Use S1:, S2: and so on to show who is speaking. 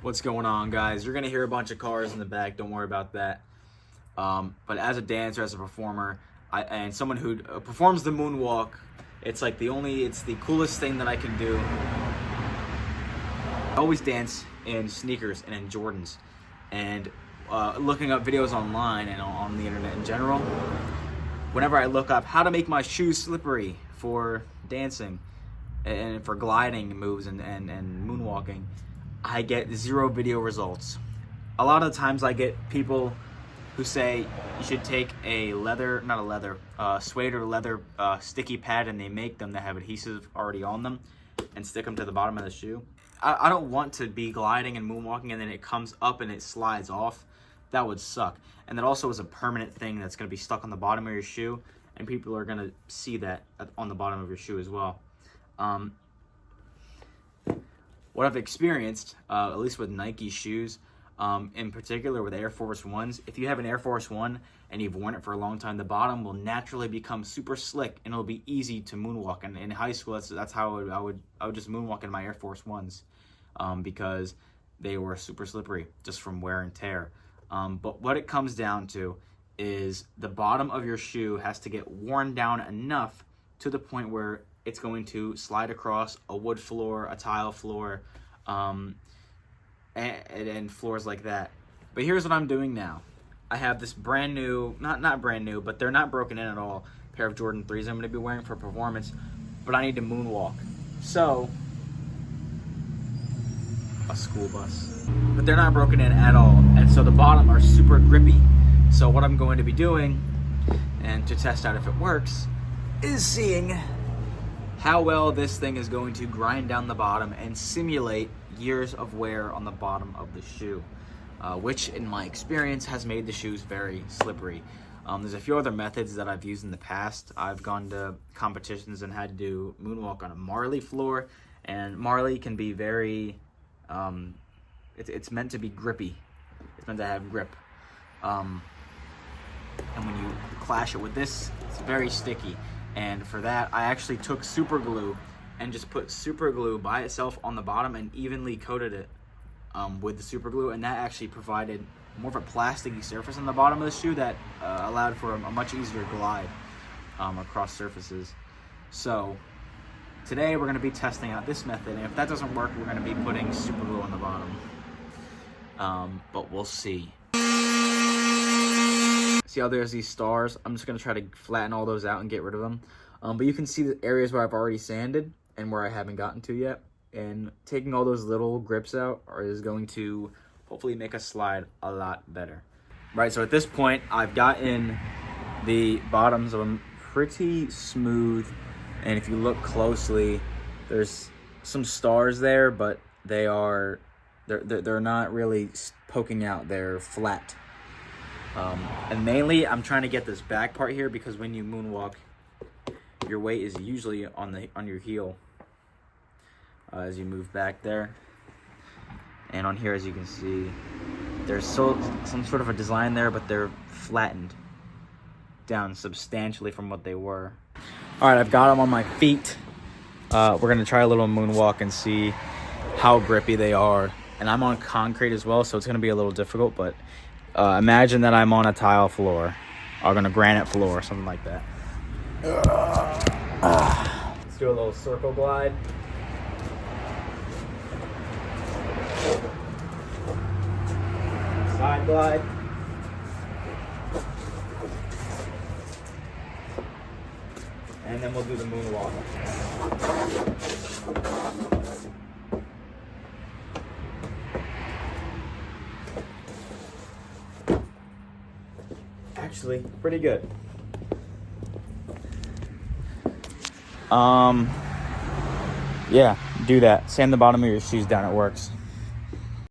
S1: What's going on, guys? You're gonna hear a bunch of cars in the back. Don't worry about that. But as a dancer, as a performer, and someone who performs the moonwalk, it's the coolest thing that I can do. I always dance in sneakers and in Jordans, and looking up videos online and on the internet in general, whenever I look up how to make my shoes slippery for dancing and for gliding moves and moonwalking, I get 0 video results. A lot of the times I get people who say you should take a suede or leather sticky pad, and they make them that have adhesive already on them and stick them to the bottom of the shoe. I don't want to be gliding and moonwalking and then it comes up and it slides off. That would suck. And that also is a permanent thing that's going to be stuck on the bottom of your shoe, and people are going to see that on the bottom of your shoe as well. What I've experienced, at least with Nike shoes, in particular with Air Force Ones, if you have an Air Force One and you've worn it for a long time, the bottom will naturally become super slick and it'll be easy to moonwalk. And in high school, that's how I would just moonwalk in my Air Force Ones, because they were super slippery just from wear and tear. But what it comes down to is the bottom of your shoe has to get worn down enough to the point where it's going to slide across a wood floor, a tile floor, and floors like that. But here's what I'm doing now. I have this brand new, not brand new, but they're not broken in at all, pair of Jordan 3s I'm going to be wearing for performance, but I need to moonwalk. So, a school bus. But they're not broken in at all, and so the bottom are super grippy. So what I'm going to be doing, and to test out if it works, is seeing how well this thing is going to grind down the bottom and simulate years of wear on the bottom of the shoe, which in my experience has made the shoes very slippery. There's a few other methods that I've used in the past. I've gone to competitions and had to do moonwalk on a marley floor, and marley can be very, it's meant to be grippy. It's meant to have grip. And when you clash it with this, it's very sticky. And for that, I actually took super glue and just put super glue by itself on the bottom and evenly coated it with the super glue, and that actually provided more of a plasticky surface on the bottom of the shoe that allowed for a much easier glide across surfaces. So today we're going to be testing out this method, and if that doesn't work, we're going to be putting super glue on the bottom. But we'll see. See how there's these stars? I'm just going to try to flatten all those out and get rid of them. But you can see the areas where I've already sanded and where I haven't gotten to yet. And taking all those little grips out is going to hopefully make us slide a lot better. Right, so at this point, I've gotten the bottoms of them pretty smooth. And if you look closely, there's some stars there, but they're not really poking out. They're flat. And mainly I'm trying to get this back part here, because when you moonwalk, your weight is usually on your heel as you move back there. And on here, as you can see, there's some sort of a design there, but they're flattened down substantially from what they were. All right, I've got them on my feet. We're gonna try a little moonwalk and see how grippy they are. And I'm on concrete as well, so it's gonna be a little difficult, but imagine that I'm on a tile floor, or on a granite floor, something like that. Let's do a little circle glide. Side glide. And then we'll do the moonwalk. Actually, pretty good. Yeah, do that. Sand the bottom of your shoes down, it works.